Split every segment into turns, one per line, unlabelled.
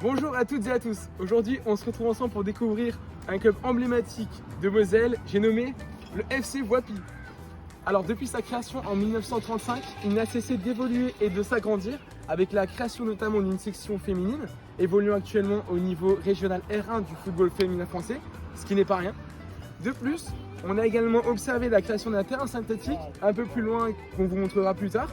Bonjour à toutes et à tous. Aujourd'hui, on se retrouve ensemble pour découvrir un club emblématique de Moselle, j'ai nommé le FC Voipy. Alors, depuis sa création en 1935, il n'a cessé d'évoluer et de s'agrandir avec la création notamment d'une section féminine, évoluant actuellement au niveau régional R1 du football féminin français, ce qui n'est pas rien. De plus, on a également observé la création d'un terrain synthétique un peu plus loin qu'on vous montrera plus tard,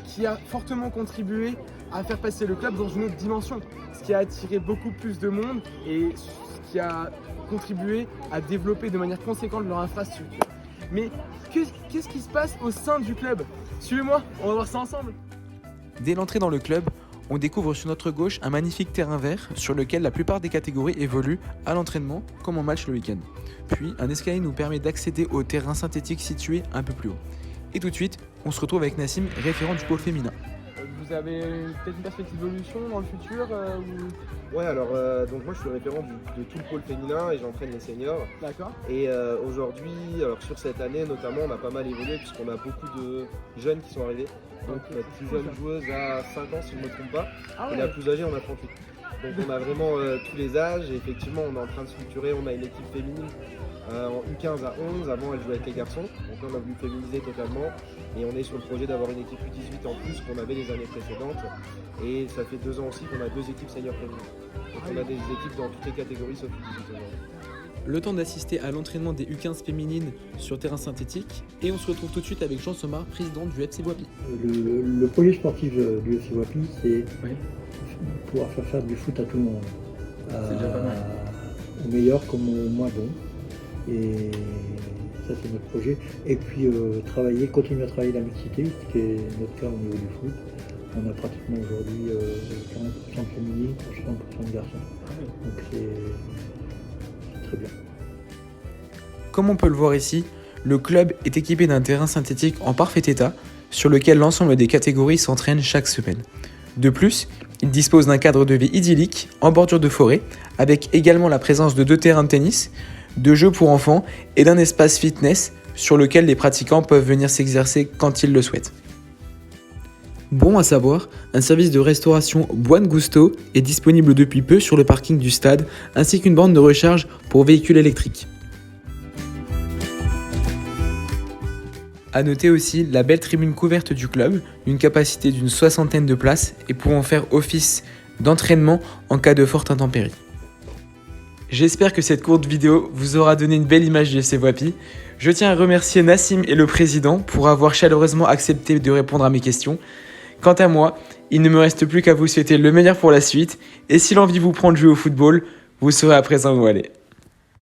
qui a fortement contribué à faire passer le club dans une autre dimension, ce qui a attiré beaucoup plus de monde et ce qui a contribué à développer de manière conséquente leur infrastructure. Mais qu'est-ce qui se passe au sein du club? Suivez-moi, on va voir ça ensemble.
Dès l'entrée dans le club, on découvre sur notre gauche un magnifique terrain vert sur lequel la plupart des catégories évoluent à l'entraînement comme en match le week-end. Puis un escalier nous permet d'accéder au terrain synthétique situé un peu plus haut. Et tout de suite, on se retrouve avec Nassim, référent du pôle féminin.
Vous avez peut-être une perspective d'évolution dans le futur
Ouais, alors donc moi je suis référent de tout le pôle féminin et j'entraîne les seniors.
D'accord.
Et aujourd'hui, alors sur cette année notamment, on a pas mal évolué puisqu'on a beaucoup de jeunes qui sont arrivés. Donc notre plus jeune joueuse a 5 ans si je ne me trompe pas, et la plus âgée on a 38. Donc on a vraiment tous les âges et effectivement on est en train de structurer, on a une équipe féminine en U15 à 11, avant elle jouait avec les garçons, donc là on a voulu féminiser totalement et on est sur le projet d'avoir une équipe U18 en plus qu'on avait les années précédentes et ça fait 2 ans aussi qu'on a 2 équipes seniors féminines. Donc on a des équipes dans toutes les catégories sauf U18 aujourd'hui.
Le temps d'assister à l'entraînement des U15 féminines sur terrain synthétique et on se retrouve tout de suite avec Jean Somar, président du FC Voipy.
Le projet sportif du FC Voipy, c'est pouvoir faire du foot à tout le monde.
C'est déjà pas mal.
Au meilleur comme au moins bon. Et ça c'est notre projet. Et puis continuer à travailler la mixité, ce qui est notre cas au niveau du foot. On a pratiquement aujourd'hui 40% de féminines, 60% de garçons. Donc c'est très bien.
Comme on peut le voir ici, le club est équipé d'un terrain synthétique en parfait état sur lequel l'ensemble des catégories s'entraînent chaque semaine. De plus, il dispose d'un cadre de vie idyllique en bordure de forêt avec également la présence de 2 terrains de tennis, de jeux pour enfants et d'un espace fitness sur lequel les pratiquants peuvent venir s'exercer quand ils le souhaitent. Bon à savoir, un service de restauration Buon Gusto est disponible depuis peu sur le parking du stade ainsi qu'une borne de recharge pour véhicules électriques. A noter aussi la belle tribune couverte du club, d'une capacité d'une 60aine de places et pouvant faire office d'entraînement en cas de forte intempérie. J'espère que cette courte vidéo vous aura donné une belle image du FC Voipy. Je tiens à remercier Nassim et le président pour avoir chaleureusement accepté de répondre à mes questions. Quant à moi, il ne me reste plus qu'à vous souhaiter le meilleur pour la suite et si l'envie vous prend de jouer au football, vous saurez à présent où aller.